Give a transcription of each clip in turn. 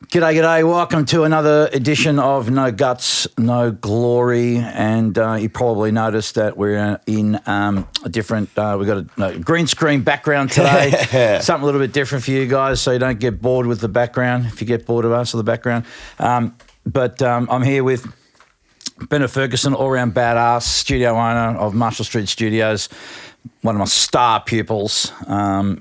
G'day, g'day. Welcome to another edition of No Guts, No Glory. And you probably noticed that we're in a different, we've got a green screen background today. Something a little bit different for you guys so you don't get bored with the background, if you get bored of us or the background. But I'm here with Bennett Ferguson, all-round badass, studio owner of Marshall Street Studios, one of my star pupils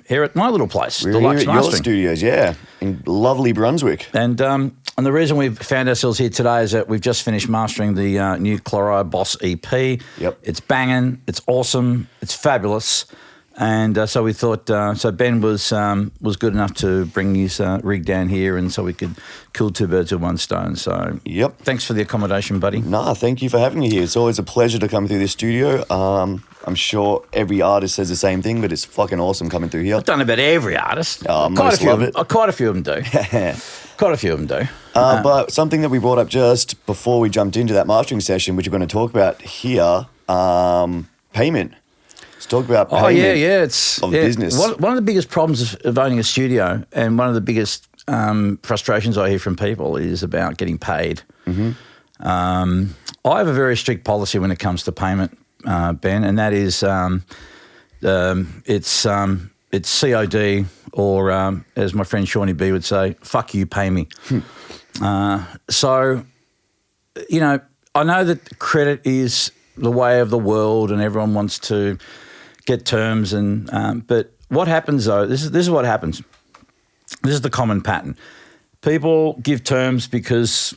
here at my little place, We're Deluxe here at your Mastering. studios, yeah, in lovely Brunswick. And the reason we've found ourselves here today is that we've just finished mastering the new Chloride Boss EP. Yep. It's banging, it's awesome, it's fabulous. And so we thought, so Ben was good enough to bring his rig down here, and so we could kill two birds with one stone. So Yep. thanks for the accommodation, buddy. Nah, thank you for having me here. It's always a pleasure to come through this studio. I'm sure every artist says the same thing, but it's fucking awesome coming through here. I've done about every artist. Most love it. Quite a few of them do. Quite a few of them do. But something that we brought up just before we jumped into that mastering session, which we're going to talk about here, payment. Let's talk about payment of business. One of the biggest problems of owning a studio, and one of the biggest frustrations I hear from people, is about getting paid. Mm-hmm. I have a very strict policy when it comes to payment, Ben, and that is it's COD, or as my friend Shawnee B would say, fuck you, pay me. So, you know, I know that credit is the way of the world and everyone wants to get terms, and but what happens though, this is what happens. This is the common pattern. People give terms because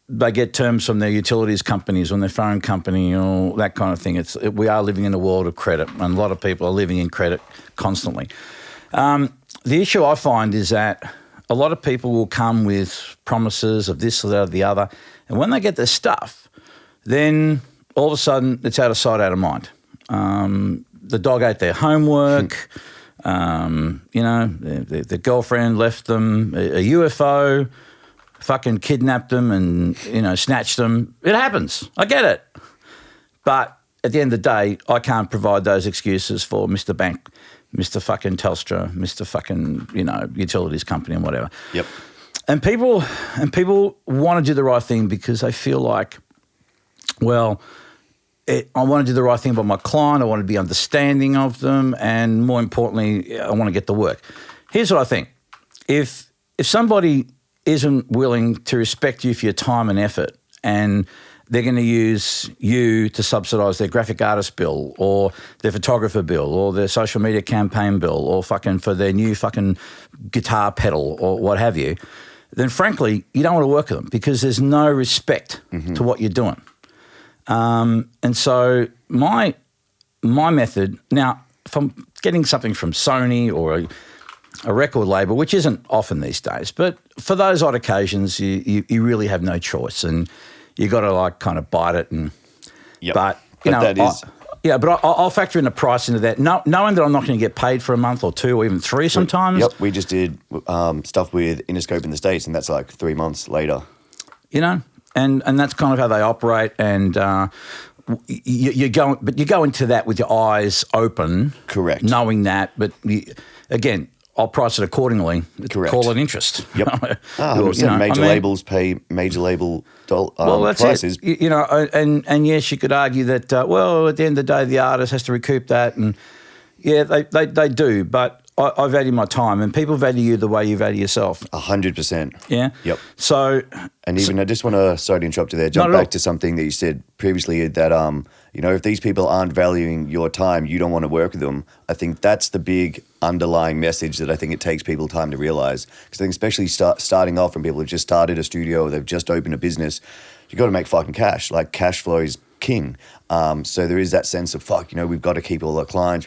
they get terms from their utilities companies or their phone company or that kind of thing. We are living in a world of credit, and a lot of people are living in credit constantly. The issue I find is that a lot of people will come with promises of this or that or the other, and when they get their stuff, then all of a sudden it's out of sight, out of mind. The dog ate their homework. You know, their girlfriend left them a UFO, fucking kidnapped them and, you know, snatched them. It happens. I get it. But at the end of the day, I can't provide those excuses for Mr. Bank, Mr. fucking Telstra, Mr. fucking, you know, utilities company and whatever. Yep. And people want to do the right thing because they feel like, well, I want to do the right thing by my client. I want to be understanding of them, and more importantly, I want to get the work. Here's what I think: if somebody isn't willing to respect you for your time and effort, and they're going to use you to subsidise their graphic artist bill, or their photographer bill, or their social media campaign bill, or fucking for their new fucking guitar pedal, or what have you, then frankly, you don't want to work with them because there's no respect to what you're doing. And so my method now, from getting something from Sony or a record label, which isn't often these days, but for those odd occasions, you really have no choice, and you got to like kind of bite it. And Yep. but you know, that is I'll factor in the price into that, knowing that I'm not going to get paid for a month or two or even three sometimes. Yep, we just did stuff with Interscope in the States, and that's like 3 months later. You know, and that's kind of how they operate, and you go into that with your eyes open, Correct. knowing that. But again, I'll price it accordingly. Correct. Call it interest. Yep. 100%. Major labels pay major label that's prices. it. You know, and yes, you could argue that. Well, at the end of the day, the artist has to recoup that, and yeah, they do. But I value my time, and people value you the way you value yourself. 100%. Yeah. Yep. So, And even I just want to, sorry to interrupt you there, jump back to something that you said previously that, you know, if these people aren't valuing your time, you don't want to work with them. I think that's the big underlying message that I think it takes people time to realize. Because I think especially starting off when people have just started a studio or they've just opened a business, you got to make fucking cash. Like cash flow is king. So there is that sense of fuck, you know, we've got to keep all our clients.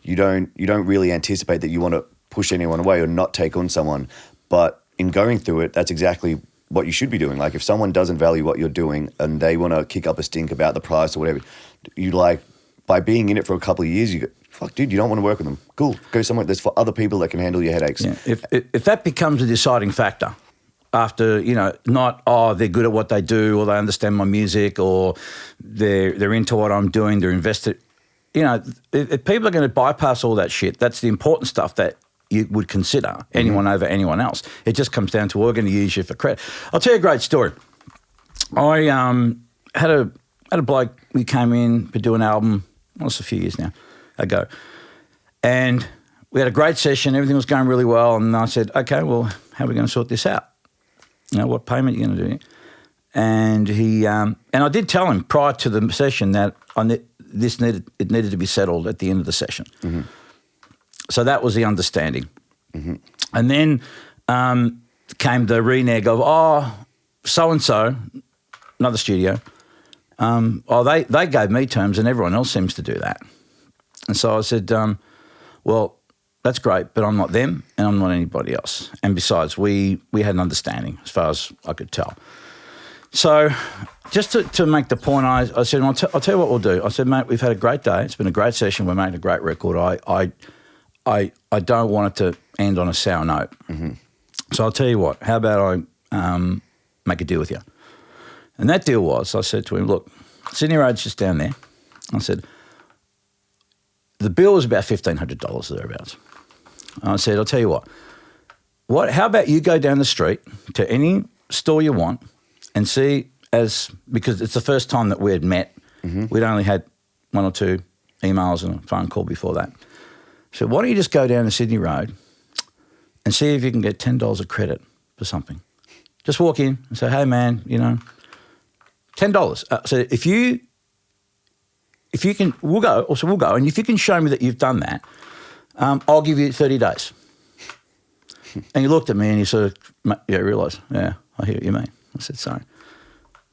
You don't really anticipate that you want to push anyone away or not take on someone. But in going through it, that's exactly what you should be doing. Like if someone doesn't value what you're doing and they want to kick up a stink about the price or whatever, you like, by being in it for a couple of years, you go, fuck, dude, you don't want to work with them. Cool, go somewhere that's for other people that can handle your headaches. Yeah. If that becomes a deciding factor, after, you know, not, they're good at what they do or they understand my music or they're into what I'm doing, they're invested. You know, if people are going to bypass all that shit, that's the important stuff that you would consider anyone over anyone else. It just comes down to we're going to use you for credit. I'll tell you a great story. I had a bloke who came in to do an album, a few years now ago, and we had a great session. Everything was going really well, and I said, "Okay, well, how are we going to sort this out? What payment are you going to do?" And he and I did tell him prior to the session that it needed to be settled at the end of the session. Mm-hmm. So that was the understanding. Mm-hmm. And then came the renege of, so-and-so, another studio, they gave me terms and everyone else seems to do that. And so I said, well, that's great, but I'm not them and I'm not anybody else. And besides, we had an understanding as far as I could tell. So just to make the point, I said, I'll tell you what we'll do. I said, mate, we've had a great day. It's been a great session. We're making a great record. I don't want it to end on a sour note. Mm-hmm. So I'll tell you what, how about I make a deal with you? And that deal was, I said to him, look, Sydney Road's just down there. I said, the bill was about $1,500 thereabouts. I said, I'll tell you what, how about you go down the street to any store you want and see, because it's the first time that we had met. Mm-hmm. We'd only had one or two emails and a phone call before that. So why don't you just go down to Sydney Road and see if you can get $10 of credit for something. Just walk in and say, hey, man, $10. So if you can, we'll go. And if you can show me that you've done that, I'll give you 30 days. And he looked at me and he sort of, realised, I hear what you mean. I said, sorry.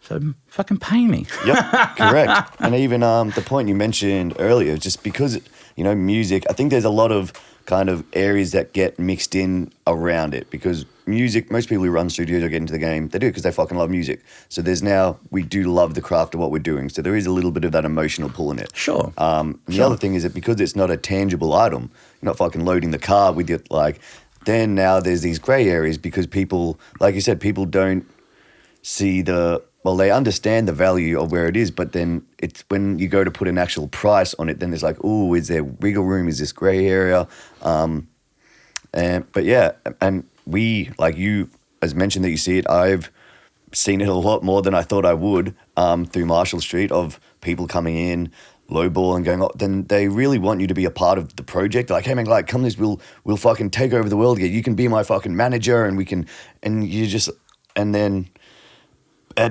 So fucking pay me. Yep, correct. And even the point you mentioned earlier, just because, music, I think there's a lot of kind of areas that get mixed in around it because music, most people who run studios or get into the game, they do because they fucking love music. So we do love the craft of what we're doing. So there is a little bit of that emotional pull in it. Sure. The other thing is that because it's not a tangible item, you're not fucking loading the car with it, then now there's these grey areas because people, like you said, people don't see they understand the value of where it is, but then it's when you go to put an actual price on it, then it's like, oh, is there wiggle room? Is this grey area? And we, like you, as mentioned that you see it, I've seen it a lot more than I thought I would through Marshall Street of people coming in, lowball and going, then they really want you to be a part of the project. Like, hey man, come this, we'll fucking take over the world. You can be my fucking manager and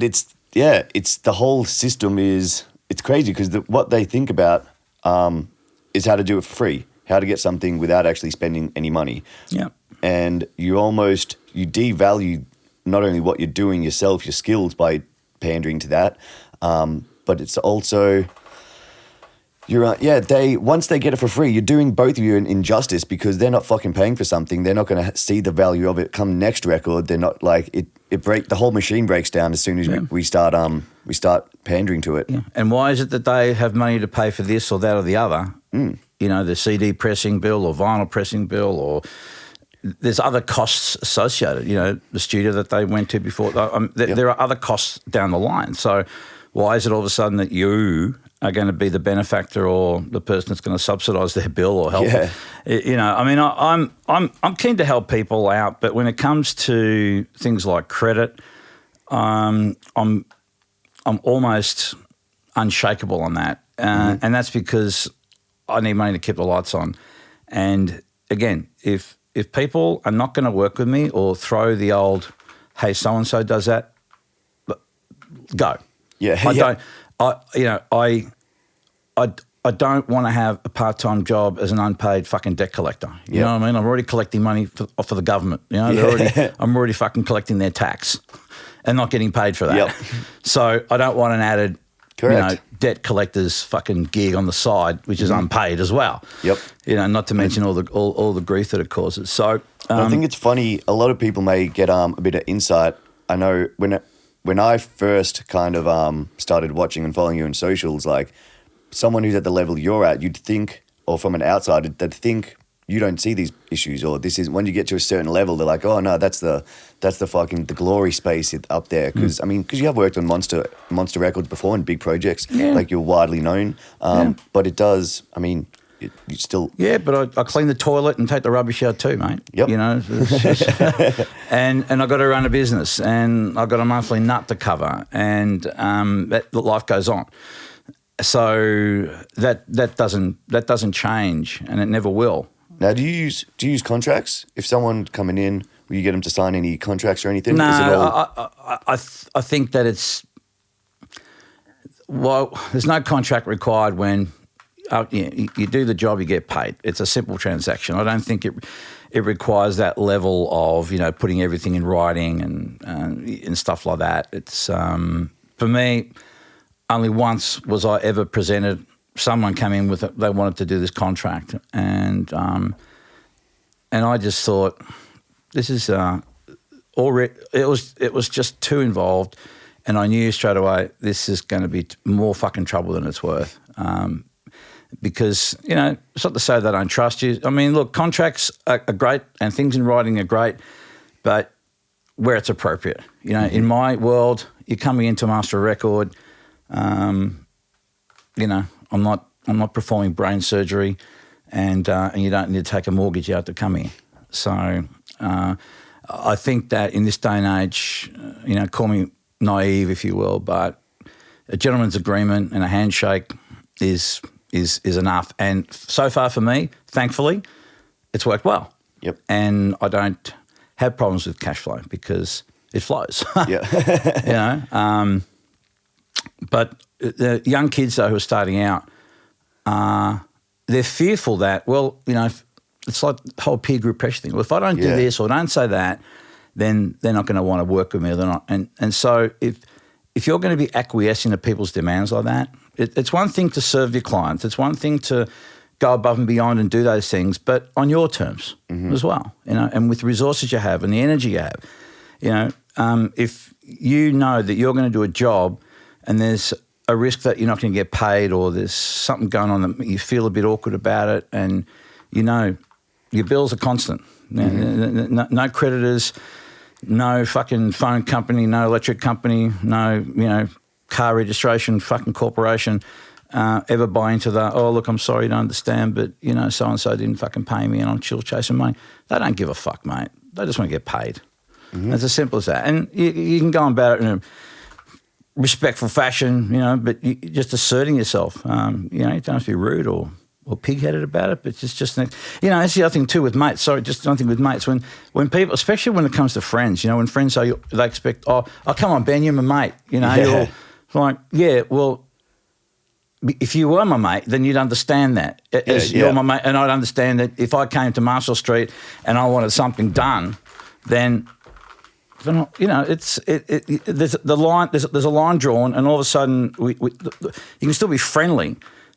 it's the whole system it's crazy because what they think about is how to do it for free, how to get something without actually spending any money. Yeah. And you devalue not only what you're doing yourself, your skills by pandering to that, but it's also once they get it for free, you're doing both of you an injustice because they're not fucking paying for something. They're not going to see the value of it come next record. They're not the whole machine breaks down as soon as we start pandering to it. Yeah. And why is it that they have money to pay for this or that or the other? Mm. The CD pressing bill or vinyl pressing bill or there's other costs associated, the studio that they went to before. There are other costs down the line. So why is it all of a sudden that you are going to be the benefactor or the person that's going to subsidise their bill or help them? I'm keen to help people out, but when it comes to things like credit, I'm almost unshakable on that, and that's because I need money to keep the lights on. And again, if people are not going to work with me or throw the old, hey, so and so does that, go. I don't want to have a part-time job as an unpaid fucking debt collector. You know what I mean? I'm already collecting money for the government. I'm already fucking collecting their tax and not getting paid for that. Yep. So I don't want an added, debt collector's fucking gig on the side, which is unpaid as well. Yep. Not to mention all the grief that it causes. So I think it's funny. A lot of people may get a bit of insight. I know when I first kind of started watching and following you on socials, someone who's at the level you're at, you'd think, or from an outsider, they'd think you don't see these issues, or this is when you get to a certain level, they're like, oh no, that's the fucking the glory space up there. Because you have worked on Monster Records before in big projects, like you're widely known. But it does. You still. Yeah, but I clean the toilet and take the rubbish out too, mate. Yep. You know, and I got to run a business, and I got a monthly nut to cover, and that life goes on. So that doesn't change, and it never will. Now, do you use contracts? If someone coming in, will you get them to sign any contracts or anything? No, Is it all... I think that it's, well, there's no contract required when you do the job, you get paid. It's a simple transaction. I don't think it requires that level of, you know, putting everything in writing and stuff like that. It's for me, only once was I ever presented. Someone came in with it, they wanted to do this contract, and I just thought, this is already, it was just too involved, and I knew straight away this is going to be more fucking trouble than it's worth. Because, you know, it's not to say they don't trust you. I mean, look, contracts are great and things in writing are great, but where it's appropriate. You know, in my world, you're coming in to master a record, you know, I'm not performing brain surgery, and you don't need to take a mortgage out to come here. So I think that in this day and age, you know, call me naive if you will, but a gentleman's agreement and a handshake is enough. And so far for me, thankfully, it's worked well. Yep. And I don't have problems with cash flow because it flows. Yeah. You know, but the young kids though who are starting out, they're fearful that, well, you know, it's like the whole peer group pressure thing. Well, if I don't do this or don't say that, then they're not going to want to work with me. They're not. And so if you're going to be acquiescing to people's demands like that, it's one thing to serve your clients. It's one thing to go above and beyond and do those things, but on your terms as well, you know, and with the resources you have and the energy you have. You know, if you know that you're going to do a job and there's a risk that you're not going to get paid, or there's something going on that you feel a bit awkward about it, and you know your bills are constant. No creditors, no fucking phone company, no electric company, no, you know, car registration fucking corporation ever buy into that, oh, look, I'm sorry you don't understand, but, you know, so-and-so didn't fucking pay me and I'm still chasing money. They don't give a fuck, mate. They just want to get paid. It's as simple as that. And you can go about it in a respectful fashion, you know, but just asserting yourself. You know, you don't have to be rude or pig-headed about it, but it's just, you know, that's the other thing too with mates. Sorry, just another thing with mates. When people, especially when it comes to friends, you know, when friends say, they expect, oh, come on, Ben, you're my mate. You know, you're like, yeah, well, if you were my mate, then you'd understand that. You're my mate, and I'd understand that if I came to Marshall Street and I wanted something done, then you know, there's the line. There's a line drawn, and all of a sudden, you can still be friendly,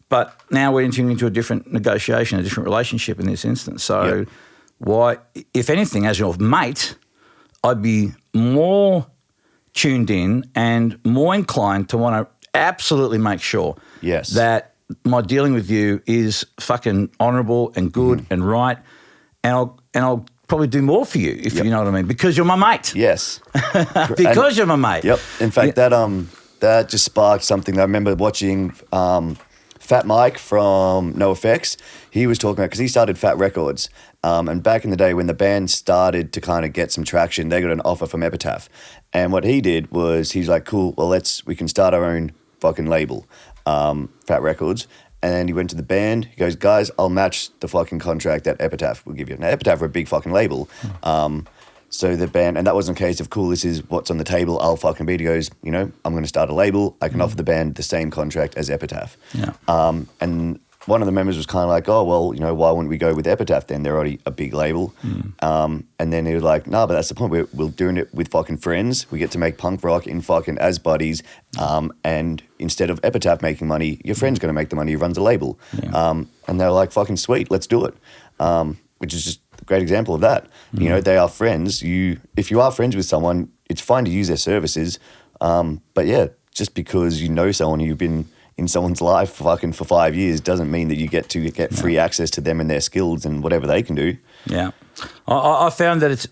but now we're entering into a different negotiation, a different relationship in this instance. So, why, if anything, as your mate, I'd be more tuned in and more inclined to want to absolutely make sure that my dealing with you is fucking honourable and good and right, and I'll probably do more for you if you know what I mean, because you're my mate. Yes. Because you're my mate. Yep. In fact, that just sparked something. I remember watching Fat Mike from NoFX. He was talking about, because he started Fat Records, and back in the day when the band started to kind of get some traction, they got an offer from Epitaph. And what he did was he's like, cool, well, we can start our own fucking label, Fat Records. And he went to the band. He goes, guys, I'll match the fucking contract that Epitaph will give you. Now, Epitaph are a big fucking label. So the band, and that wasn't a case of, cool, this is what's on the table, I'll fucking beat. He goes, you know, I'm going to start a label. I can offer the band the same contract as Epitaph. Yeah. And one of the members was kind of like, oh, well, you know, why wouldn't we go with Epitaph then? They're already a big label. And then he was like, no, but that's the point. We're doing it with fucking friends. We get to make punk rock in fucking as buddies. And instead of Epitaph making money, your friend's going to make the money who runs a label. Yeah. And they're like, fucking sweet, let's do it. Which is just a great example of that. You know, they are friends. If you are friends with someone, it's fine to use their services. But yeah, just because you know someone, you've been in someone's life fucking for 5 years doesn't mean that you get to get free access to them and their skills and whatever they can do. Yeah, I found that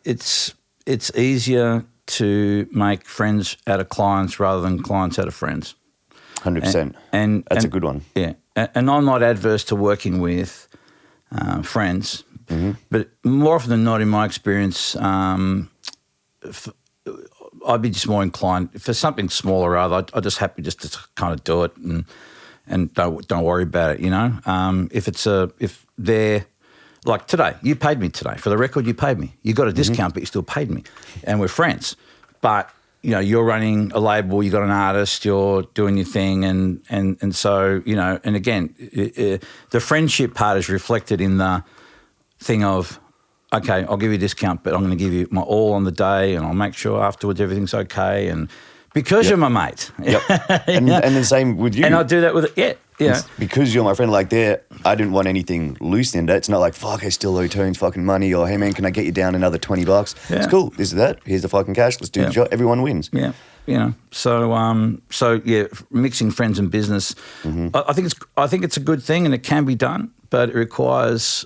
it's easier to make friends out of clients rather than clients out of friends. 100%. And that's a good one. Yeah, and I'm not adverse to working with friends, but more often than not, in my experience, I'd be just more inclined for something smaller or other. I'm just happy just to kind of do it and don't worry about it. You know, if they're like today, you paid me today for the record. You paid me. You got a discount, but you still paid me, and we're friends. But you know, you're running a label. You got an artist. You're doing your thing, and so you know. And again, the friendship part is reflected in the thing of, okay, I'll give you a discount, but I'm going to give you my all on the day, and I'll make sure afterwards everything's okay. And because you're my mate, and the same with you. And I do that with it. Yeah. Because you're my friend, like I didn't want anything loose in it. It's not like, fuck, I still owe Tones fucking money, or hey man, can I get you down another $20? Yeah. It's cool. This is that. Here's the fucking cash. Let's do the job. Everyone wins. Yeah. You know. So yeah, mixing friends and business. I think it's a good thing, and it can be done, but it requires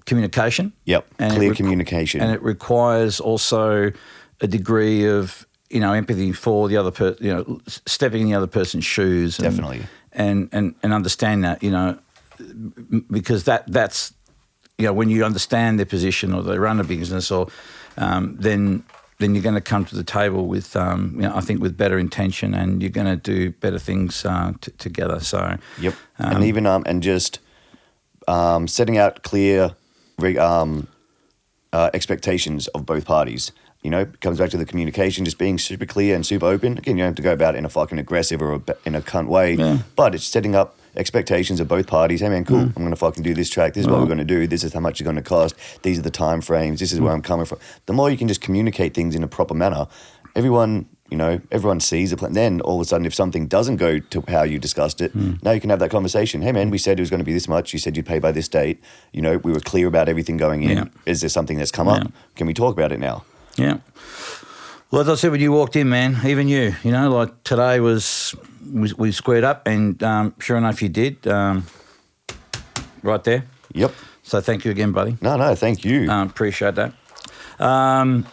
communication. Yep. And clear communication. And it requires also a degree of, you know, empathy for the other person, you know, stepping in the other person's shoes. Definitely. And understand that, you know, because that's, you know, when you understand their position or they run a business or then you're going to come to the table with, you know, I think with better intention, and you're going to do better things together. So, yep. And even, and just setting out clear expectations of both parties. You know, it comes back to the communication, just being super clear and super open. Again, you don't have to go about it in a fucking aggressive or in a cunt way, but it's setting up expectations of both parties. Hey man, cool, I'm going to fucking do this track. This is what we're going to do. This is how much it's going to cost. These are the time frames. This is where I'm coming from. The more you can just communicate things in a proper manner, everyone sees the plan. Then all of a sudden, if something doesn't go to how you discussed it, now you can have that conversation. Hey man, we said it was going to be this much. You said you'd pay by this date. You know, we were clear about everything going in. Yeah. Is there something that's come up? Can we talk about it now? Yeah. Well, as I said, when you walked in, man, even you know, like today we squared up, and sure enough, you did. Right there. Yep. So thank you again, buddy. No, thank you. Appreciate that. And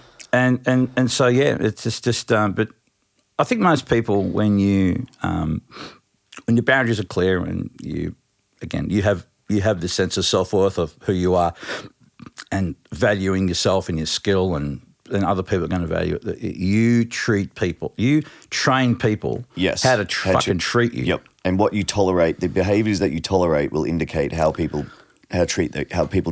so yeah, it's just but I think most people, when your boundaries are clear and you have this sense of self-worth of who you are and valuing yourself and your skill, and other people are going to value it. You train people how to fucking treat you. Yep. And what you tolerate, the behaviors that you tolerate will indicate how people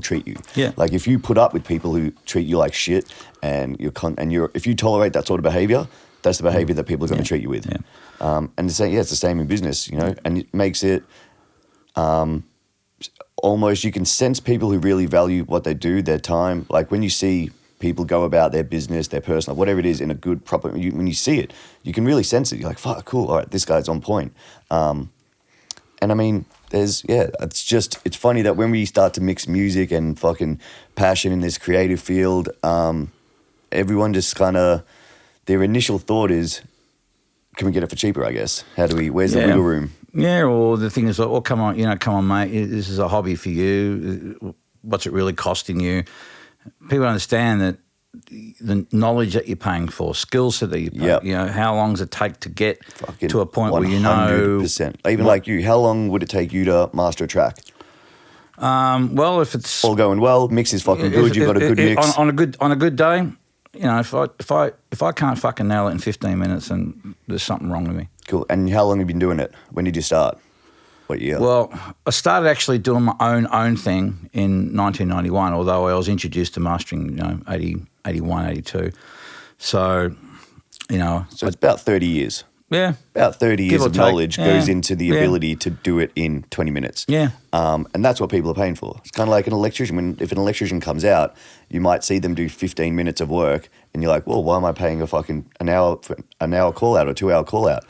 treat you. Yeah. Like if you put up with people who treat you like shit, and if you tolerate that sort of behavior, that's the behavior that people are going to treat you with. Yeah. And it's the same in business, you know, and it makes it almost, you can sense people who really value what they do, their time. Like when you see people go about their business, their personal, whatever it is, in a good, proper, when you see it, you can really sense it. You're like, fuck, cool, all right, this guy's on point. And I mean, it's funny that when we start to mix music and fucking passion in this creative field, everyone just kind of, their initial thought is, can we get it for cheaper, I guess? Where's the wiggle room? Yeah, or the thing is, well, come on, mate, this is a hobby for you. What's it really costing you? People understand that the knowledge that you're paying for, skill set that you pay, you know, how long does it take to get to a point where you know... 100%. Even like you, how long would it take you to master a track? Well, if it's... all going well, mix is fucking good, you've got a good mix. On a good day, you know, if I can't fucking nail it in 15 minutes, then there's something wrong with me. Cool. And how long have you been doing it? When did you start? What year? Well, I started actually doing my own thing in 1991, although I was introduced to mastering, you know, 80, 81, 82. So, you know. So it's about 30 years. Yeah. About 30 years of knowledge goes into the ability to do it in 20 minutes. Yeah. And that's what people are paying for. It's kind of like an electrician. If an electrician comes out, you might see them do 15 minutes of work and you're like, well, why am I paying a fucking an hour call out or 2 hour call out?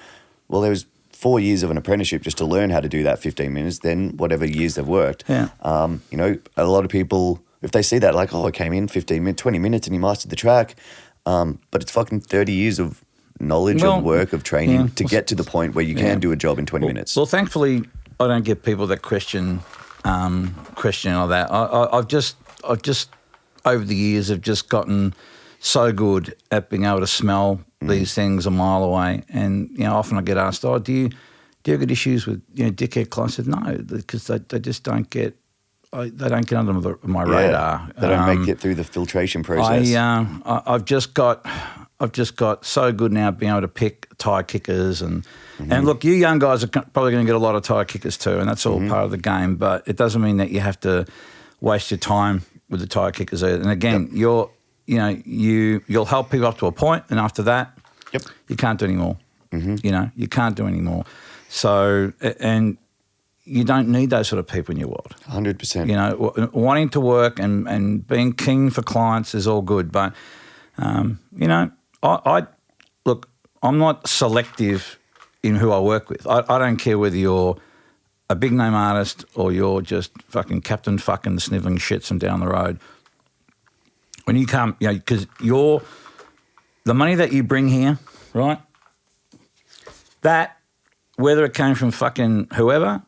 Well, there was 4 years of an apprenticeship just to learn how to do that 15 minutes, then whatever years they've worked. Yeah. You know, a lot of people, if they see that, like, oh, I came in 15 minutes, 20 minutes and he mastered the track. But it's fucking 30 years of knowledge, of work, of training to get to the point where you can do a job in 20 minutes. Well, thankfully, I don't get people that question all that. I've just over the years have just gotten so good at being able to smell these things a mile away, and you know, often I get asked, "Oh, do do you get issues with dickhead clients? I said no, because they just don't get. They don't get under my radar. They don't make it through the filtration process. I've just got so good now being able to pick tire kickers and look, you young guys are probably going to get a lot of tire kickers too, and that's all part of the game. But it doesn't mean that you have to waste your time with the tire kickers either. And again, you'll help people up to a point, and after that, you can't do any more. You can't do any more. So and you don't need those sort of people in your world. 100%. Wanting to work and being keen for clients is all good, but I look. I'm not selective in who I work with. I don't care whether you're a big name artist or you're just fucking Captain fucking sniveling shits from down the road. When you come, because the money that you bring here, right? That whether it came from fucking whoever,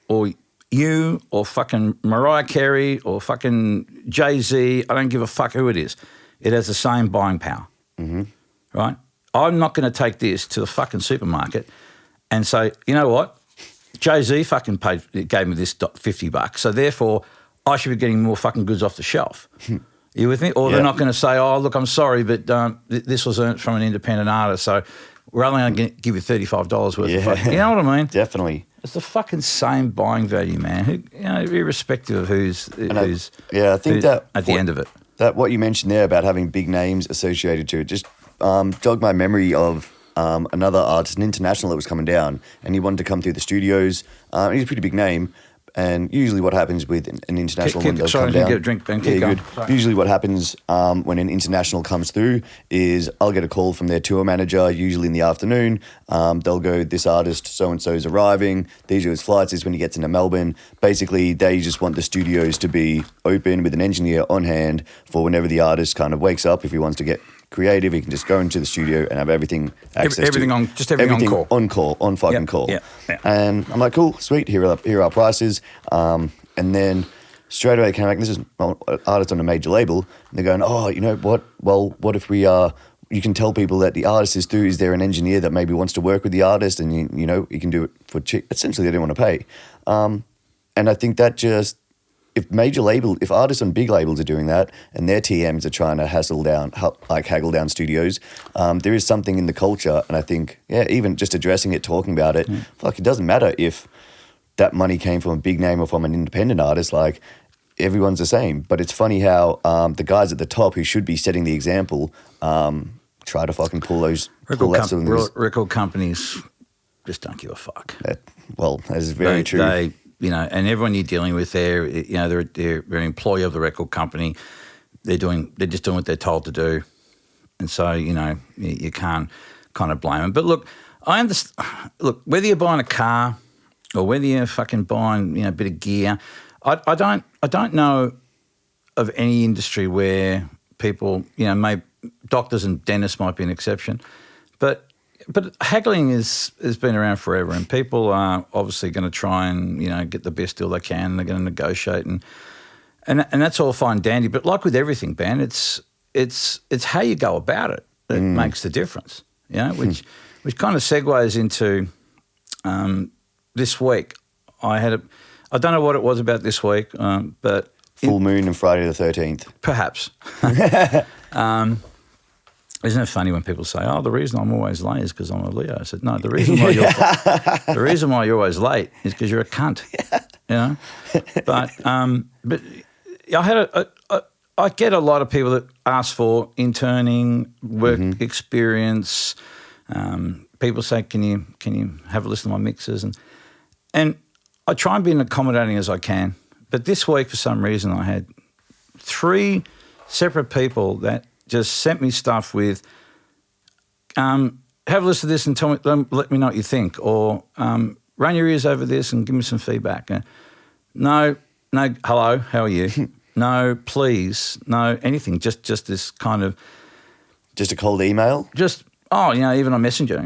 or you, or fucking Mariah Carey, or fucking Jay-Z, I don't give a fuck who it is. It has the same buying power, right? I'm not going to take this to the fucking supermarket and say, you know what, Jay-Z fucking gave me this $50, so therefore I should be getting more fucking goods off the shelf. You with me? Or they're not going to say, oh, look, I'm sorry, but this was earned from an independent artist, so we're only going to give you $35 worth of fucking, you know what I mean? Definitely. It's the fucking same buying value, man. Irrespective of who's I think that at the end of it. That what you mentioned there about having big names associated to it just jogged my memory of another artist, an international that was coming down, and he wanted to come through the studios. He's a pretty big name. And usually what happens with an international when does come down... Get a drink, Ben. Keep going. Usually what happens when an international comes through is I'll get a call from their tour manager, usually in the afternoon. They'll go, this artist so-and-so is arriving. These are his flights. This is when he gets into Melbourne. Basically, they just want the studios to be open with an engineer on hand for whenever the artist kind of wakes up. If he wants to get creative, he can just go into the studio and have everything everything on call. On fucking call. Yeah. And I'm like, cool, sweet, here are our prices. And then straight away they came back, this is an artist on a major label, and they're going, oh, you know what, well, what if you can tell people that the artist is there an engineer that maybe wants to work with the artist, and you can do it for cheap. Essentially, they don't want to pay. And I think that just, if artists on big labels are doing that and their TMs are trying to haggle down studios, there is something in the culture. And I think, even just addressing it, talking about it, it doesn't matter if that money came from a big name or from an independent artist, like everyone's the same. But it's funny how the guys at the top who should be setting the example try to fucking pull record companies just don't give a fuck. That is very true. And everyone you're dealing with there, they're an employee of the record company. They're just doing what they're told to do. And so, you can't kind of blame them. But look, I understand. Look, whether you're buying a car or whether you're fucking buying, a bit of gear, I don't know of any industry where people, maybe doctors and dentists might be an exception, but haggling has been around forever, and people are obviously going to try and get the best deal they can. They're going to negotiate, and that's all fine and dandy. But like with everything, Ben, it's how you go about it that makes the difference. Which kind of segues into this week. I don't know what it was about this week, but full moon and Friday the 13th, perhaps. Isn't it funny when people say, "Oh, the reason I'm always late is because I'm a Leo"? I said, "No, the reason why you're always late is because you're a cunt." But I get a lot of people that ask for interning, work experience. People say, "Can you have a listen to my mixes?" And I try and be as accommodating as I can. But this week, for some reason, I had 3 separate people that just sent me stuff with, have a listen to this and let me know what you think, or run your ears over this and give me some feedback. No, hello, how are you? No, please, no, anything. Just this kind of... Just a cold email? Just, even on Messenger,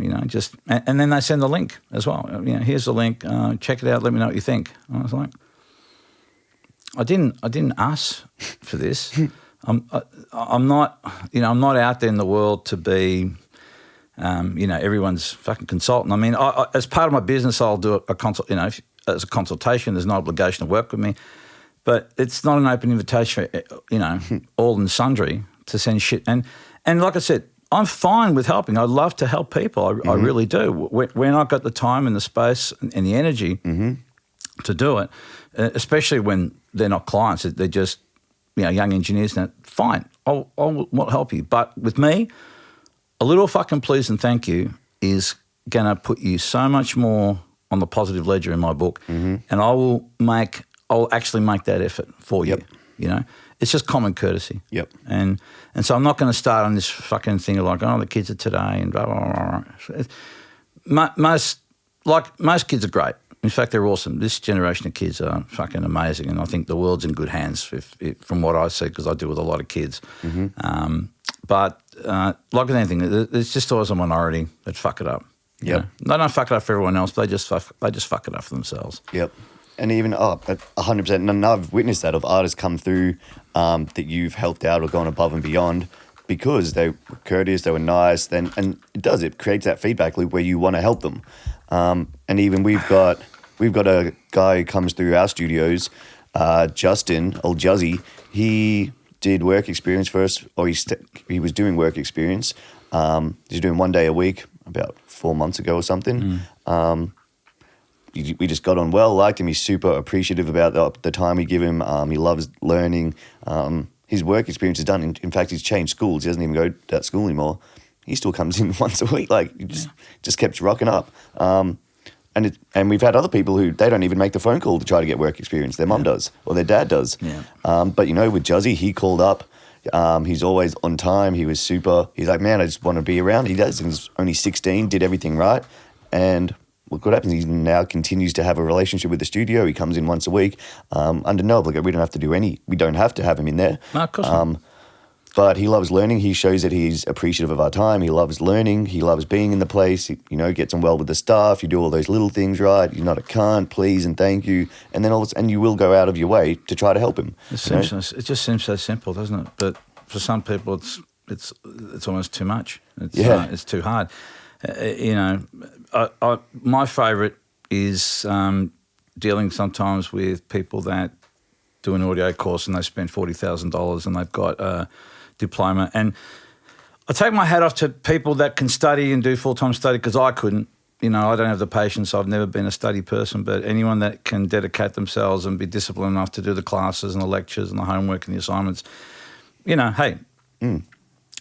and then they send the link as well. Here's the link, check it out, let me know what you think. And I was like, I didn't ask for this. I'm not out there in the world to be Everyone's fucking consultant. I mean, I, as part of my business, I'll do a consult. As a consultation, there's no obligation to work with me, but it's not an open invitation. All and sundry to send shit. And like I said, I'm fine with helping. I love to help people. I really do. When I've got the time and the space and the energy to do it, especially when they're not clients, they're just young engineers. Now, fine, I'll help you. But with me, a little fucking please and thank you is going to put you so much more on the positive ledger in my book, and I'll actually make that effort for you. It's just common courtesy. Yep. And so I'm not going to start on this fucking thing of like, oh, the kids are today and blah blah blah. Most kids are great. In fact, they're awesome. This generation of kids are fucking amazing, and I think the world's in good hands from what I see, because I deal with a lot of kids. But like with anything, there's just always a minority that fuck it up. Yep. They don't fuck it up for everyone else. They just fuck it up for themselves. Yep. And even 100%, and I've witnessed that of artists come through that you've helped out or gone above and beyond because they were courteous, they were nice. And it creates that feedback loop where you want to help them. And even we've got a guy who comes through our studios, Justin, old Juzzy. He did work experience for us, or he was doing work experience. He's doing 1 day a week about 4 months ago or something. We just got on well, liked him. He's super appreciative about the time we give him. He loves learning. His work experience is done. In fact, he's changed schools. He doesn't even go to that school anymore. He still comes in once a week. Like, he just kept rocking up. And we've had other people who, they don't even make the phone call to try to get work experience. Their mum does, or their dad does. Yeah. But, with Juzzy, he called up. He's always on time. He was super. He's like, man, I just want to be around. He does. He's only 16, did everything right. And look what happens. He now continues to have a relationship with the studio. He comes in once a week. Under no obligation. We don't have to have him in there. No, of course not. But he loves learning. He shows that he's appreciative of our time. He loves learning. He loves being in the place. He, gets on well with the staff. You do all those little things right. You're not a cunt, please and thank you. And then and you will go out of your way to try to help him. It just seems so simple, doesn't it? But for some people, it's almost too much. It's too hard. My favourite is dealing sometimes with people that do an audio course and they spend $40,000 and they've got a diploma. And I take my hat off to people that can study and do full-time study, because I couldn't. I don't have the patience. I've never been a study person, but anyone that can dedicate themselves and be disciplined enough to do the classes and the lectures and the homework and the assignments, hey,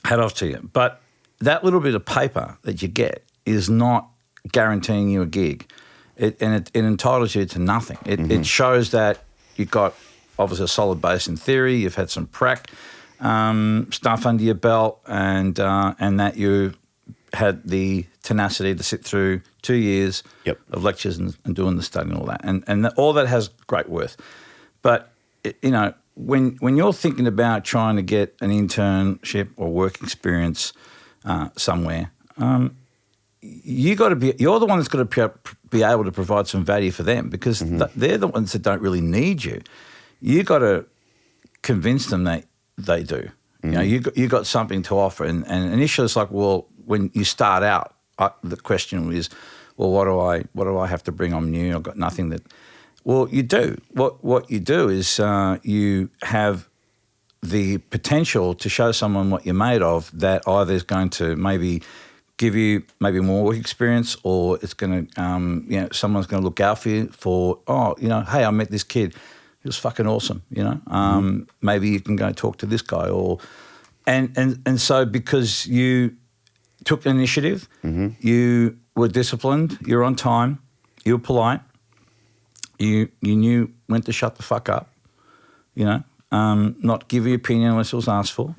hat off to you. But that little bit of paper that you get is not guaranteeing you a gig. It entitles you to nothing. It shows that you've got obviously a solid base in theory, you've had some prac stuff under your belt, and that you had the tenacity to sit through 2 years of lectures and doing the study and all that. And all that has great worth. But, when you're thinking about trying to get an internship or work experience somewhere, you're the one that's got to be able to provide some value for them, because they're the ones that don't really need you. You got to convince them that they do. You got something to offer, and initially it's like, well, when you start out, the question is, well, what do I have to bring? I'm new. I've got nothing that. Well, you do. What you do is you have the potential to show someone what you're made of, that either is going to maybe give you maybe more work experience, or it's going to, someone's going to look out for you for, hey, I met this kid. He was fucking awesome, Maybe you can go talk to this guy, and so because you took initiative, you were disciplined, you're on time, you were polite, you knew when to shut the fuck up, not give your opinion unless it was asked for.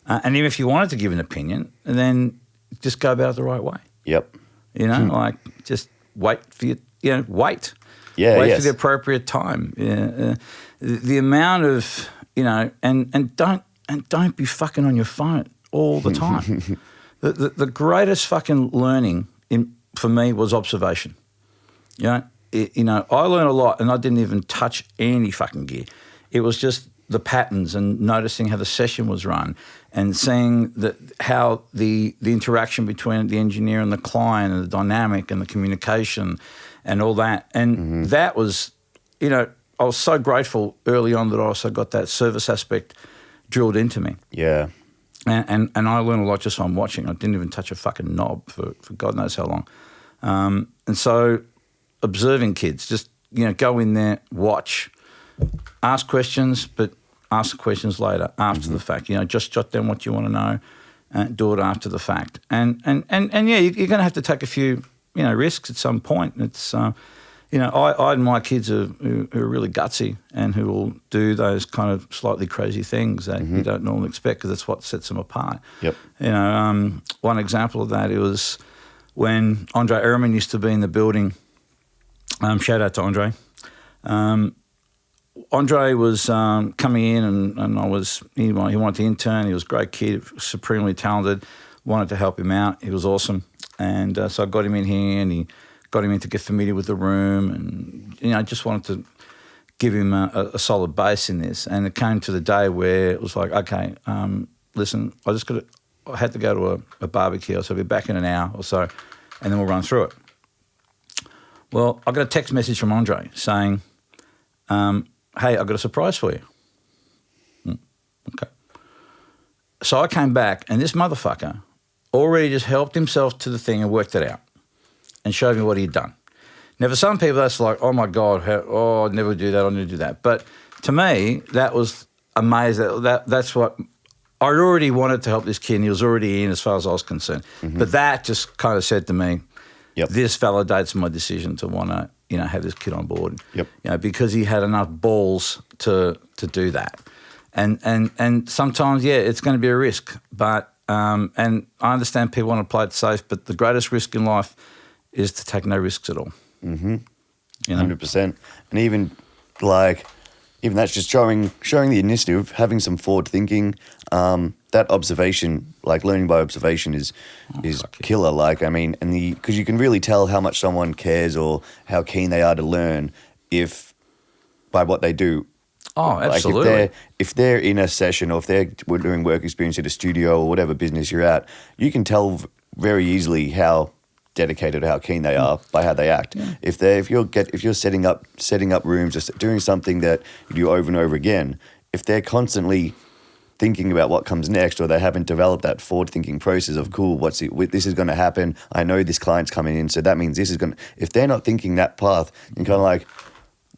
And even if you wanted to give an opinion, then just go about it the right way. Yep. Like just wait for your, wait. Yeah, wait for the appropriate time. The amount of, and don't be fucking on your phone all the time. the greatest fucking learning for me was observation. I learned a lot, and I didn't even touch any fucking gear. It was just the patterns and noticing how the session was run, and seeing how the interaction between the engineer and the client and the dynamic and the communication and all that. And that was, you know, I was so grateful early on that I also got that service aspect drilled into me. Yeah. And I learned a lot just from watching. I didn't even touch a fucking knob for God knows how long. And so observing kids, just, you know, go in there, watch, ask questions, but ask the questions later, after the fact. You know, just jot down what you want to know and do it after the fact. And yeah, you're going to have to take a few, you know, risks at some point. It's, you know, I admire kids who are really gutsy and who will do those kind of slightly crazy things that you don't normally expect, because that's what sets them apart. Yep. You know, one example of that, it was when Andre Ehrman used to be in the building. Shout out to Andre. Andre was coming in and he wanted to intern. He was a great kid, supremely talented, wanted to help him out. He was awesome. And so I got him in here and he got him in to get familiar with the room, and, you know, I just wanted to give him a solid base in this. And it came to the day where it was like, okay, listen, I had to go to a barbecue, so I'll be back in an hour or so, and then we'll run through it. Well, I got a text message from Andre saying, hey, I've got a surprise for you. Okay. So I came back, and this motherfucker already just helped himself to the thing and worked it out and showed me what he'd done. Now, for some people, that's like, oh, my God, I'd never do that, I'd never do that. But to me, that was amazing. That's what I already wanted to help this kid, and he was already in as far as I was concerned. But that just kind of said to me, this validates my decision to want to, you know, have this kid on board. You know, because he had enough balls to do that. And sometimes, yeah, it's going to be a risk. But and I understand people want to play it safe, but the greatest risk in life is to take no risks at all. You know? 100%. And even that's just showing the initiative, having some forward thinking. That observation, like learning by observation, is killer. Like, I mean, because you can really tell how much someone cares or how keen they are to learn by what they do. Oh, absolutely. Like if they're in a session, or if they're doing work experience at a studio or whatever business you're at, you can tell very easily how dedicated, how keen they are by how they act. If you're setting up rooms, just doing something that you do over and over again, if they're constantly thinking about what comes next, or they haven't developed that forward thinking process of, cool, this is going to happen, I know this client's coming in, so that means this is going to, if they're not thinking that path, you're kind of like,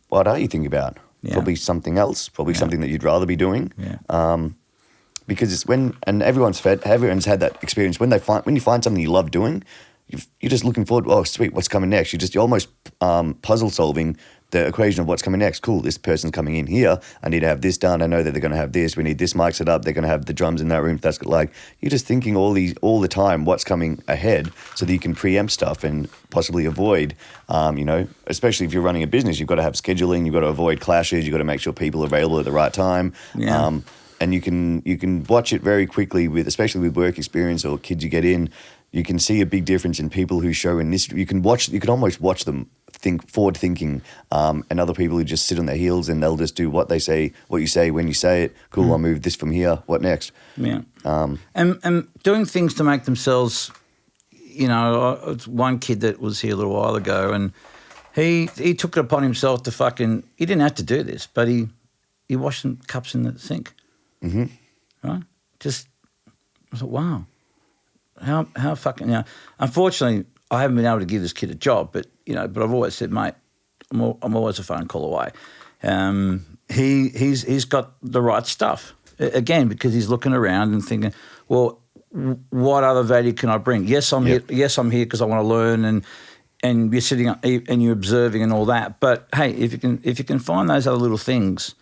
what are you thinking about? Probably something else, something that you'd rather be doing. Because it's everyone's had that experience when you find something you love doing, you're just looking forward. Oh, sweet, what's coming next? You're almost puzzle solving the equation of what's coming next. Cool, this person's coming in here. I need to have this done. I know that they're going to have this. We need this mic set up. They're going to have the drums in that room. That's like, you're just thinking all the time what's coming ahead, so that you can preempt stuff and possibly avoid. You know, especially if you're running a business, you've got to have scheduling. You've got to avoid clashes. You've got to make sure people are available at the right time. And you can watch it very quickly especially with work experience or kids you get in. You can see a big difference in people who show initiative. You can almost watch them think forward thinking, and other people who just sit on their heels and they'll just do what they say, what you say when you say it. Cool, I'll move this from here. What next? Yeah. And doing things to make themselves, you know, one kid that was here a little while ago, and he took it upon himself to he didn't have to do this, but he washed some cups in the sink. Right? Just, I thought, wow. How fucking, you know, unfortunately, I haven't been able to give this kid a job, but I've always said, mate, I'm always a phone call away. He's got the right stuff, again, because he's looking around and thinking, well, what other value can I bring? Yes, I'm here. Yes, I'm here because I want to learn, and you're sitting up and you're observing and all that. But hey, if you can find those other little things,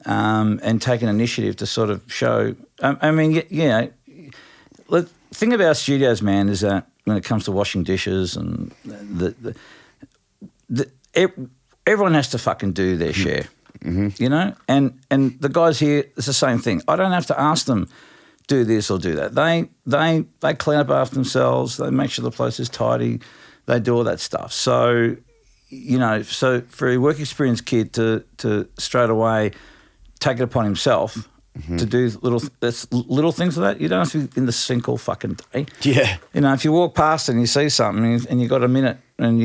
and take an initiative to sort of show, I mean, the thing about studios, man, is that when it comes to washing dishes and everyone has to fucking do their share, you know? And the guys here, it's the same thing. I don't have to ask them, do this or do that. They clean up after themselves. They make sure the place is tidy. They do all that stuff. So, so for a work experience kid to straight away take it upon himself to do little things like that. You don't have to be in the sink all fucking day. Yeah. You know, if you walk past and you see something and you've got a minute and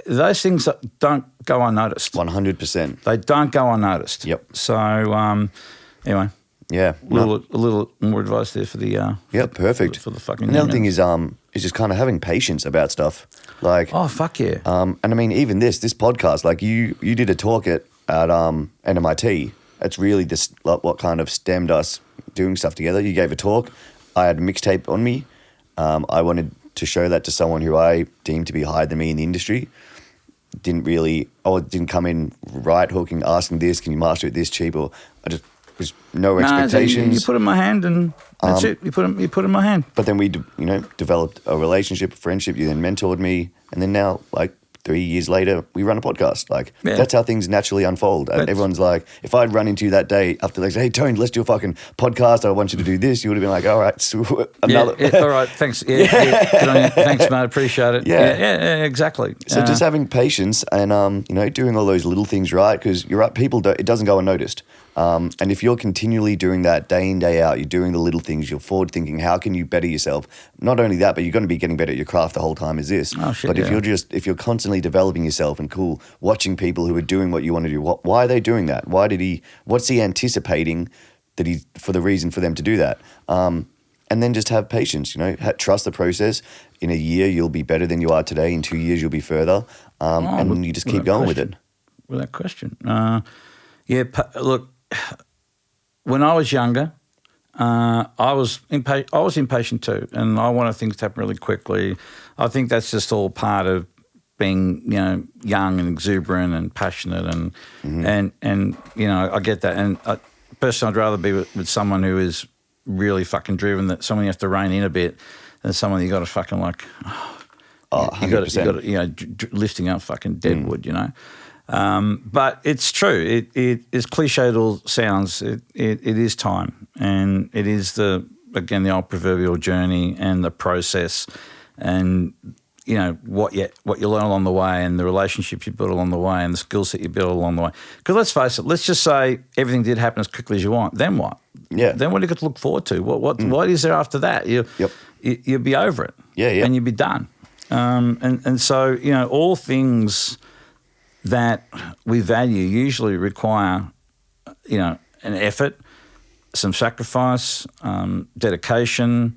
those things don't go unnoticed. 100%. They don't go unnoticed. Yep. So, anyway. Yeah. A little more advice there for the perfect. for the fucking. Another thing is just kind of having patience about stuff. Like, oh fuck yeah. And I mean, even this podcast, like you did a talk at NMIT. It's really this what kind of stemmed us doing stuff together. You gave a talk. I had a mixtape on me. I wanted to show that to someone who I deemed to be higher than me in the industry. Didn't come in right hooking, asking this, can you master it this cheap? Or I just was no expectations. You put it in my hand and that's it. You put it in my hand. But then we, developed a relationship, a friendship. You then mentored me. And then now, like, 3 years later, we run a podcast. Like, that's how things naturally unfold. Everyone's like, if I'd run into you that day after, like, hey, Tony, let's do a fucking podcast. I want you to do this. You would have been like, all right, so another. Yeah, all right, thanks. Yeah. Good on you. Thanks, mate. Appreciate it. Yeah, exactly. So just having patience and, doing all those little things right, because you're right, it doesn't go unnoticed. And if you're continually doing that day in, day out, you're doing the little things, you're forward thinking, how can you better yourself? Not only that, but you're going to be getting better at your craft the whole time as this. Oh, shit, but if you're constantly developing yourself and watching people who are doing what you want to do, why are they doing that? What's he anticipating for the reason for them to do that? And then just have patience, trust the process. In a year, you'll be better than you are today. In 2 years, you'll be further. And you just keep going with it. Without question. Look, when I was younger, I was impatient too, and I wanted things to happen really quickly. I think that's just all part of being, young and exuberant and passionate, and I get that. And personally, I'd rather be with someone who is really fucking driven, that someone you have to rein in a bit, than someone you got to fucking like. You got to, lifting up fucking deadwood, But it's true. It as cliche it all sounds, it is time, and it is the old proverbial journey and the process, and what you learn along the way, and the relationships you build along the way, and the skills that you build along the way. Because let's face it, let's just say everything did happen as quickly as you want. Then what? Yeah. Then what do you got to look forward to? What is there after that? You'll be over it. Yeah. And you'll be done. And so all things that we value usually require, an effort, some sacrifice, dedication,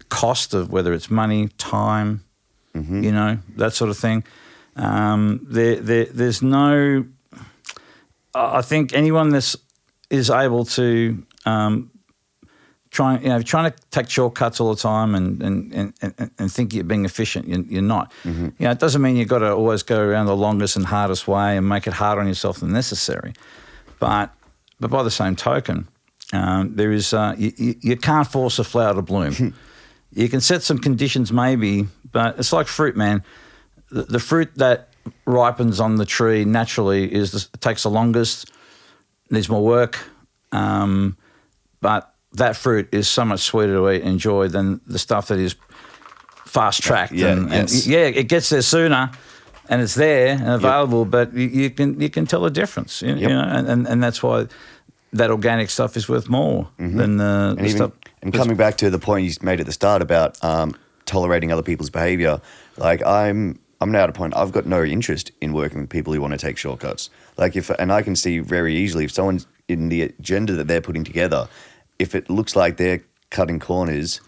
cost of whether it's money, time, that sort of thing. There's no. I think anyone that is able to trying to take shortcuts all the time and think you're being efficient, you're not. It doesn't mean you've got to always go around the longest and hardest way and make it harder on yourself than necessary. But by the same token, there is you can't force a flower to bloom. You can set some conditions maybe, but it's like fruit, man. The fruit that ripens on the tree naturally takes the longest, needs more work, but that fruit is so much sweeter to eat and enjoy than the stuff that is fast-tracked. It gets there sooner and it's there and available, but you can tell the difference, and that's why that organic stuff is worth more than the stuff. And coming back to the point you made at the start about tolerating other people's behaviour, like I'm now at a point I've got no interest in working with people who want to take shortcuts. And I can see very easily if someone's in the agenda that they're putting together, if it looks like they're cutting corners,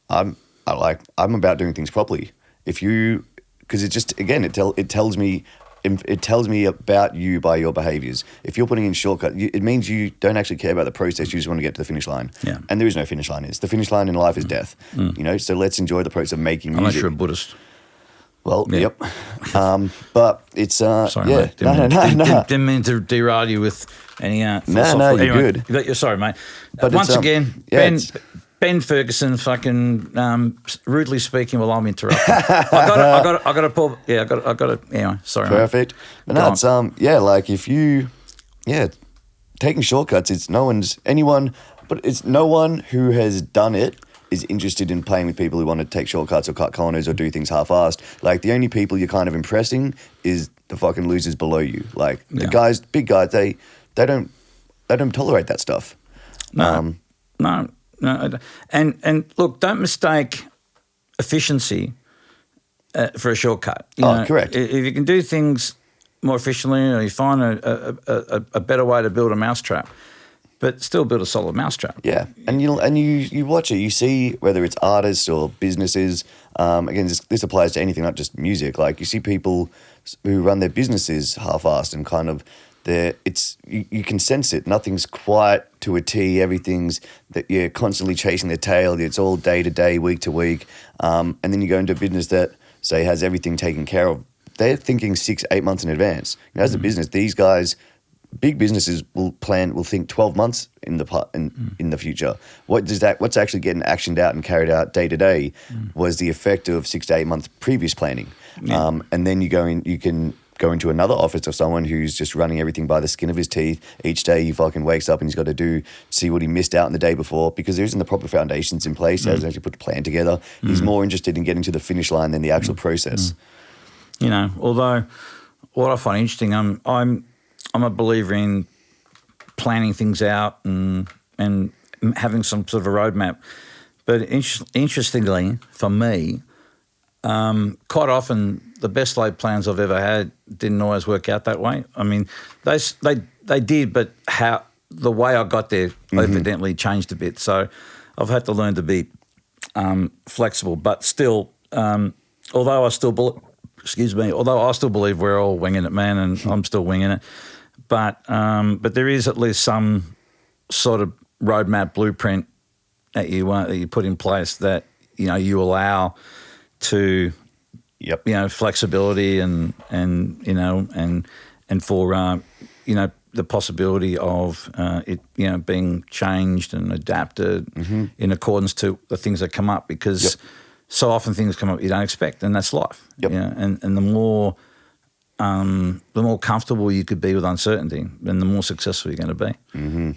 I'm about doing things properly. Because it just it tells me about you by your behaviours. If you're putting in shortcuts, it means you don't actually care about the process. You just want to get to the finish line. Yeah. And there is no finish line. The finish line in life is death. So let's enjoy the process of making music. Unless you're a Buddhist. Well, yep. But it's sorry, yeah. mate. No. Didn't mean to derail you with any No, you're anyway, good. Sorry, mate. But once again, yeah, Ben Ferguson, fucking rudely speaking, while I'm interrupting. I got to pull. Yeah, I got to. Anyway, sorry. Perfect. Mate. But no, it's like if you, taking shortcuts. It's no one who has done it is interested in playing with people who want to take shortcuts or cut corners or do things half-assed. Like, the only people you're kind of impressing is the fucking losers below you. Like, the guys, big guys, they don't tolerate that stuff. No, no. And look, don't mistake efficiency for a shortcut. Correct. If you can do things more efficiently, or you find a better way to build a mousetrap, but still build a solid mousetrap. Yeah, and you watch it, you see whether it's artists or businesses. Again, this applies to anything, not just music. Like you see people who run their businesses half-assed and kind of you can sense it. Nothing's quite to a T. Everything's that you're constantly chasing their tail. It's all day to day, week to week. And then you go into a business that say has everything taken care of. They're thinking 6-8 months in advance. As a business, these guys, big businesses will think 12 months in the future. What's actually getting actioned out and carried out day to day was the effect of 6 to 8 months previous planning. Yeah. And then you can go into another office of someone who's just running everything by the skin of his teeth. Each day he fucking wakes up and he's got to see what he missed out in the day before because there isn't the proper foundations in place. He hasn't actually put the plan together. He's more interested in getting to the finish line than the actual process. Although what I find interesting, I'm a believer in planning things out and having some sort of a roadmap. But interestingly, for me, quite often the best laid plans I've ever had didn't always work out that way. I mean, they did, but the way I got there evidently changed a bit. So I've had to learn to be flexible, but still, although I still believe we're all winging it, man, and I'm still winging it. But there is at least some sort of roadmap blueprint that you put in place that you allow to flexibility and for the possibility of it being changed and adapted in accordance to the things that come up because so often things come up you don't expect, and that's life. And the more comfortable you could be with uncertainty, then the more successful you're going to be.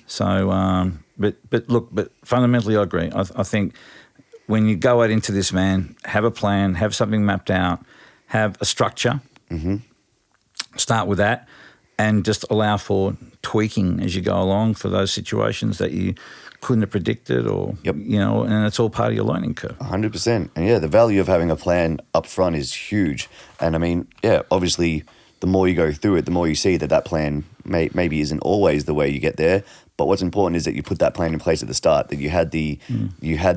So, but fundamentally, I agree. I think when you go out into this, man, have a plan, have something mapped out, have a structure. Start with that, and just allow for tweaking as you go along for those situations that you couldn't have predicted, or and it's all part of your learning curve. 100%. And the value of having a plan up front is huge. And I mean, obviously, the more you go through it, the more you see that plan maybe isn't always the way you get there. But what's important is that you put that plan in place at the start, that you had the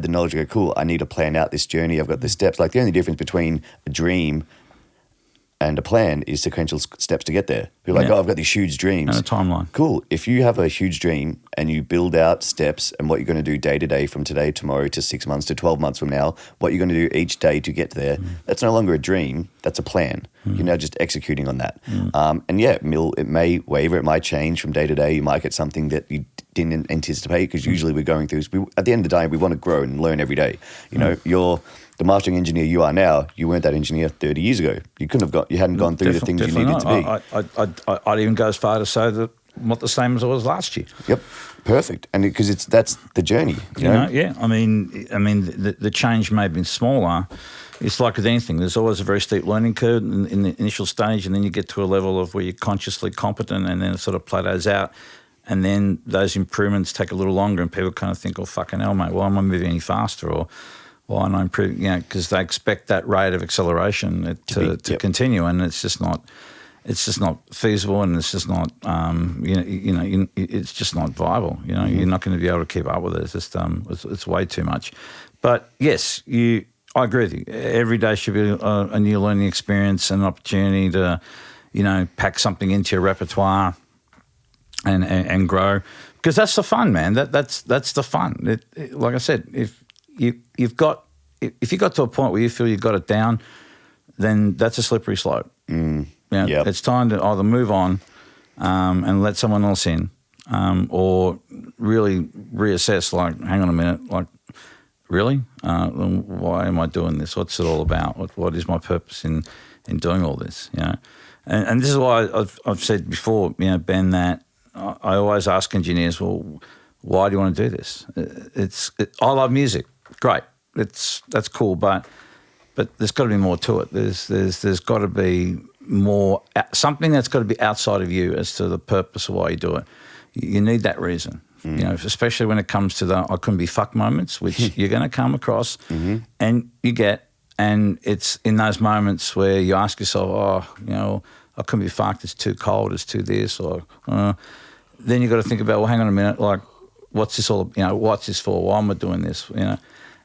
knowledge to go, cool, I need to plan out this journey. I've got the steps. Like the only difference between a dream and a plan is sequential steps to get there. You're like, I've got these huge dreams. And a timeline. Cool. If you have a huge dream and you build out steps and what you're going to do day to day from today, tomorrow to 6 months to 12 months from now, what you're going to do each day to get there, that's no longer a dream. That's a plan. You're now just executing on that. It may waver. It might change from day to day. You might get something that you didn't anticipate because usually we're going through, at the end of the day, we want to grow and learn every day. You're the mastering engineer you are now, you weren't that engineer 30 years ago. You hadn't gone through the things you needed to be. I'd even go as far to say that I'm not the same as I was last year. Yep, perfect. And because that's the journey. You know? Yeah. I mean, the change may have been smaller. It's like with anything. There's always a very steep learning curve in the initial stage, and then you get to a level of where you're consciously competent, and then it sort of plateaus out. And then those improvements take a little longer, and people kind of think, "Oh, fucking hell, mate, why am I moving any faster?" Or why am I improving? Because they expect that rate of acceleration to continue, and it's just not feasible, and it's just not it's just not viable. You're not going to be able to keep up with it. It's just it's way too much. But yes, I agree with you. Every day should be a new learning experience, an opportunity to pack something into your repertoire and grow, because that's the fun, man. That's the fun. Like I said, if you got to a point where you feel you've got it down, then that's a slippery slope. It's time to either move on and let someone else in, or really reassess. Like, hang on a minute, like, really, why am I doing this? What's it all about? What is my purpose in doing all this? And this is why I've said before, Ben, that I always ask engineers, well, why do you want to do this? I love music. Great, that's cool, but there's got to be more to it. There's got to be more, something that's got to be outside of you as to the purpose of why you do it. You need that reason. You know, especially when it comes to the I couldn't be fucked moments, which you're going to come across, and you get, and it's in those moments where you ask yourself, oh, you know, I couldn't be fucked. It's too cold. It's too this, or then you got to think about, well, hang on a minute, like, what's this all? You know, what's this for? Why am I doing this? You know,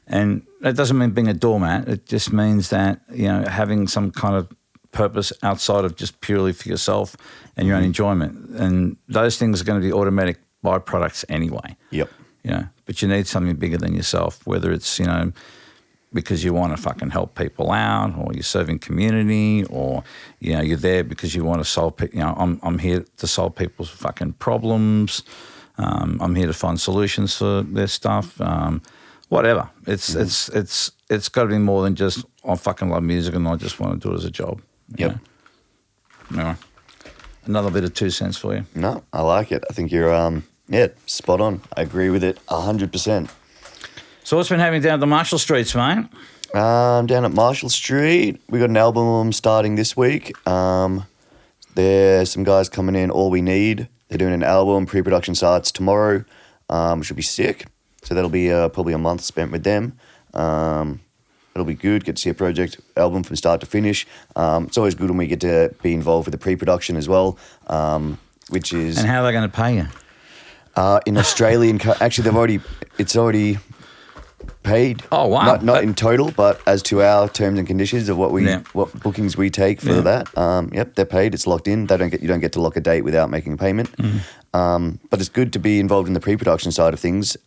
and that doesn't mean being a doormat. It just means that, you know, having some kind of purpose outside of just purely for yourself and your own enjoyment, and those things are going to be automatic byproducts anyway. Yep. You know, but you need something bigger than yourself, whether it's, you know, because you want to fucking help people out, or you're serving community, or, you know, you're there because you want to solve, you know, I'm here to solve people's fucking problems. I'm here to find solutions for their stuff. Whatever. It's got to be more than just, I fucking love music and I just want to do it as a job. Yep. Anyway, another bit of 2 cents for you. No, I like it. I think you're spot on. I agree with it 100%. So what's been happening down at the Marshall Streets, mate? Down at Marshall Street, we got an album starting this week. There's some guys coming in, All We Need. They're doing an album. Pre-production starts tomorrow. Should be sick. So that'll be probably a month spent with them. It'll be good. Get to see a project album from start to finish. It's always good when we get to be involved with the pre-production as well, which is... And how are they going to pay you? In Australian... Actually, it's already paid. Oh, wow. Not in total, but as to our terms and conditions of what bookings we take for that. Yep, they're paid. It's locked in. You don't get to lock a date without making a payment. But it's good to be involved in the pre-production side of things,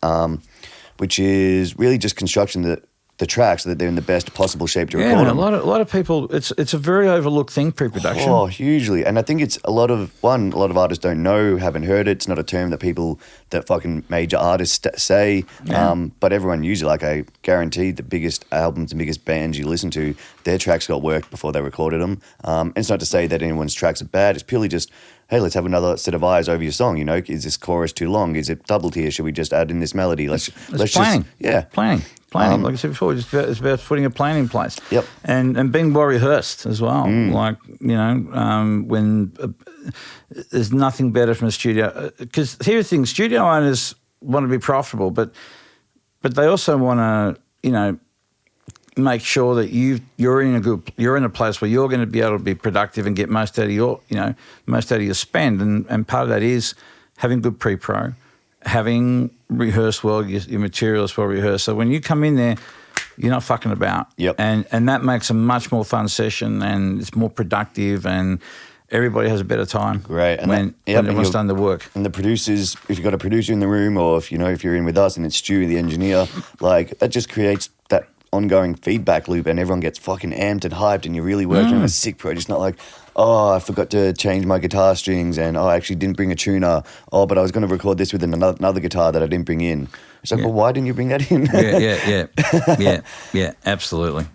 which is really just construction the track so that they're in the best possible shape to record them. A lot of people, it's a very overlooked thing, pre-production. Oh, hugely. And I think it's a lot of artists don't know, haven't heard it. It's not a term that fucking major artists say, but everyone uses it. Like, I guarantee the biggest albums and biggest bands you listen to, their tracks got worked before they recorded them. And it's not to say that anyone's tracks are bad. It's purely just, hey, let's have another set of eyes over your song. You know, is this chorus too long? Is it doubled here? Should we just add in this melody? Let's planning. Planning. Like I said before, it's about putting a plan in place. Yep. And being well rehearsed as well. Like, you know, when there's nothing better from a studio. Because here's the thing, studio owners want to be profitable, but they also want to, you know, make sure that you're in a place where you're going to be able to be productive and get most out of your spend, and part of that is having good pre-pro, having rehearsed well, your material is well rehearsed. So when you come in there, you're not fucking about. Yep. And that makes a much more fun session, and it's more productive, and everybody has a better time. Great. And when everyone's done the work. And the producers, if you've got a producer in the room, or if you're in with us and it's Stu, the engineer, like, that just creates that ongoing feedback loop, and everyone gets fucking amped and hyped, and you're really working on a sick project. It's not like, oh, I forgot to change my guitar strings, and I actually didn't bring a tuner. Oh, but I was going to record this with another guitar that I didn't bring in. It's like, well, why didn't you bring that in? Yeah, absolutely.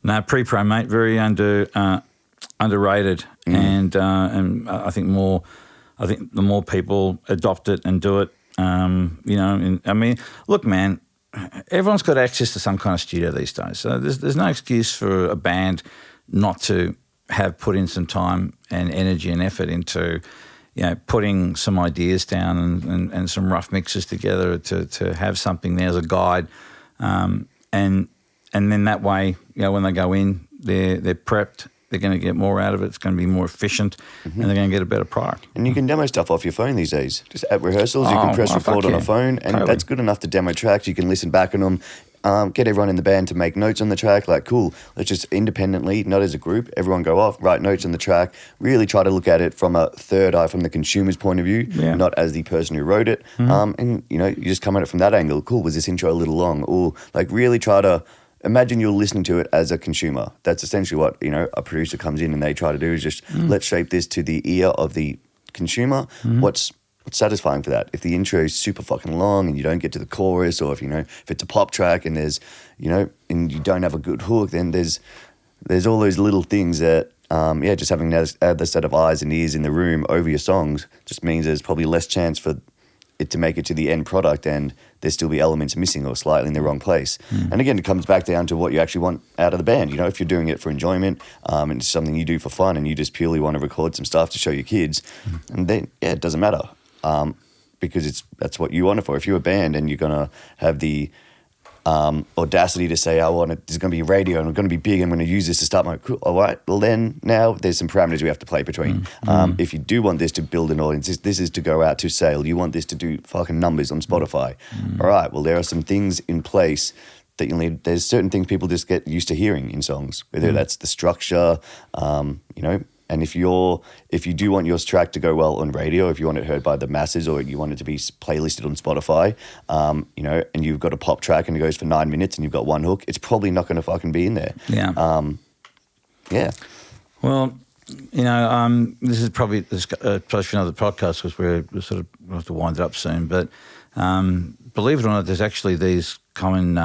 No, pre-pro, mate, very underrated, and I think the more people adopt it and do it, you know, I mean, look, man, everyone's got access to some kind of studio these days, so there's no excuse for a band not to have put in some time and energy and effort into, you know, putting some ideas down and some rough mixes together to have something there as a guide, and then that way, you know, when they go in, they're prepped. They're going to get more out of it. It's going to be more efficient, and they're going to get a better product. And you can demo stuff off your phone these days. Just at rehearsals, you can press record on a phone, and that's good enough to demo tracks. You can listen back on them, get everyone in the band to make notes on the track. Like, cool, let's just independently, not as a group, everyone go off, write notes on the track, really try to look at it from a third eye, from the consumer's point of view, not as the person who wrote it. And, you know, you just come at it from that angle. Cool, was this intro a little long? Or, like, really try to imagine you're listening to it as a consumer. That's essentially what, you know, a producer comes in and they try to do, is just let's shape this to the ear of the consumer. What's satisfying for that? If the intro is super fucking long and you don't get to the chorus, or if it's a pop track and there's, you know, and you don't have a good hook, then there's all those little things that, just having another set of eyes and ears in the room over your songs just means there's probably less chance for it to make it to the end product, and there still be elements missing or slightly in the wrong place. And again, it comes back down to what you actually want out of the band. You know, if you're doing it for enjoyment, and it's something you do for fun, and you just purely want to record some stuff to show your kids, and then, it doesn't matter. because that's what you want it for. If you're a band and you're gonna have the audacity to say, there's going to be radio and we're going to be big, I'm going to use this to start my crew. All right, well then now there's some parameters we have to play between. If you do want this to build an audience, this is to go out to sale, you want this to do fucking numbers on Spotify. All right, well there are some things in place that you'll need. There's certain things people just get used to hearing in songs, whether that's the structure, and if you do want your track to go well on radio, if you want it heard by the masses, or you want it to be playlisted on Spotify, and you've got a pop track and it goes for 9 minutes and you've got one hook, it's probably not going to fucking be in there. Yeah. Yeah. Well, this is probably for another podcast because we'll sort of have to wind it up soon. But believe it or not, there's actually these common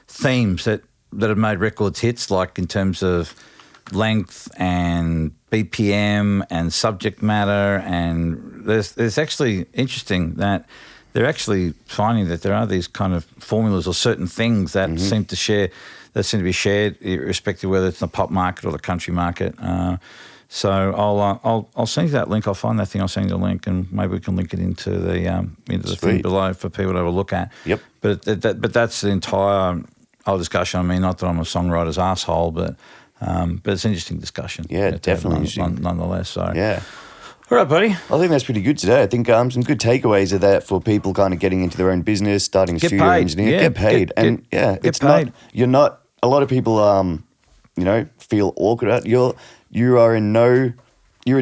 themes that have made records hits, like in terms of length and BPM and subject matter, and there's actually interesting that they're actually finding that there are these kind of formulas or certain things that seem to be shared, irrespective of whether it's the pop market or the country market. So I'll send you that link. I'll find that thing. I'll send you the link, and maybe we can link it into the thing below for people to have a look at. Yep. But that's the entire whole discussion. I mean, not that I'm a songwriter's asshole, but it's an interesting discussion. Yeah, definitely interesting. Nonetheless. So yeah. All right, buddy. I think that's pretty good today. I think some good takeaways of that for people kind of getting into their own business, starting studio engineering. Yeah, get paid. Get paid. You're not, a lot of people, feel awkward. You're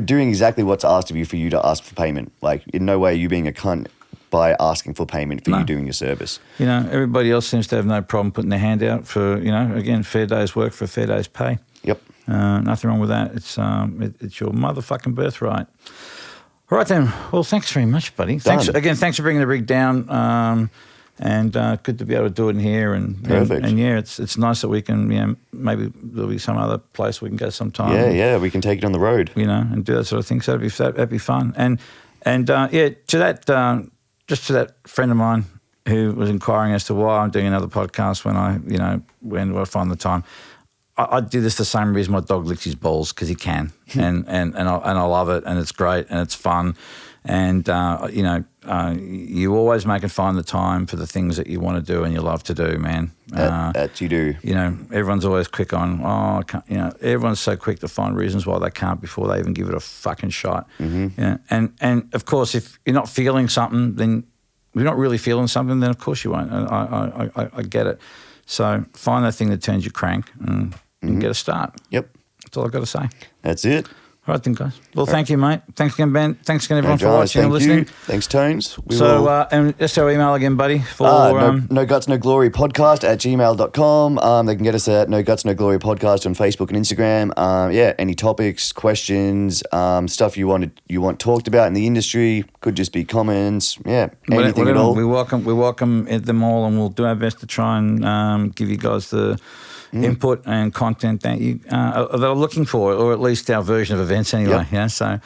doing exactly what's asked of you for you to ask for payment. Like, in no way are you being a cunt by asking for payment for you doing your service. Everybody else seems to have no problem putting their hand out for, again, fair day's work for a fair day's pay. Yep. Nothing wrong with that. It's your motherfucking birthright. All right then. Well, thanks very much, buddy. Thanks for bringing the rig down. And good to be able to do it in here. Perfect. And yeah, it's nice that we can, maybe there'll be some other place we can go sometime. Yeah, we can take it on the road. And do that sort of thing. So that'd be fun. And to that. Just to that friend of mine who was inquiring as to why I'm doing another podcast when I find the time, I do this the same reason my dog licks his balls, because he can, and I love it, and it's great and it's fun, and you always make and find the time for the things that you want to do and you love to do, man. That you do. Everyone's always quick on. I can't, everyone's so quick to find reasons why they can't before they even give it a fucking shot. And of course, if you're not feeling something, then if you're not really feeling something, then of course you won't. I get it. So find that thing that turns you crank and get a start. Yep. That's all I've got to say. That's it. All right then, guys. Well, thank you, mate. Thanks again, Ben. Thanks again, everyone, for watching and listening. Thanks, Tones. And just our email again, buddy. For No Guts, No Glory podcast @gmail.com. They can get us at No Guts, No Glory podcast on Facebook and Instagram. Any topics, questions, stuff you want talked about in the industry, could just be comments. Yeah, anything at all. We welcome them all, and we'll do our best to try and give you guys the input and content that you that are looking for, or at least our version of events anyway. Yep. So, all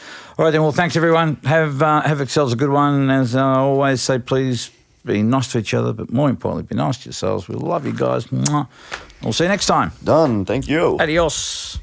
right then. Well, thanks everyone. Have yourselves a good one. As I always say, please be nice to each other, but more importantly, be nice to yourselves. We love you guys. Mwah. We'll see you next time. Done. Thank you. Adios.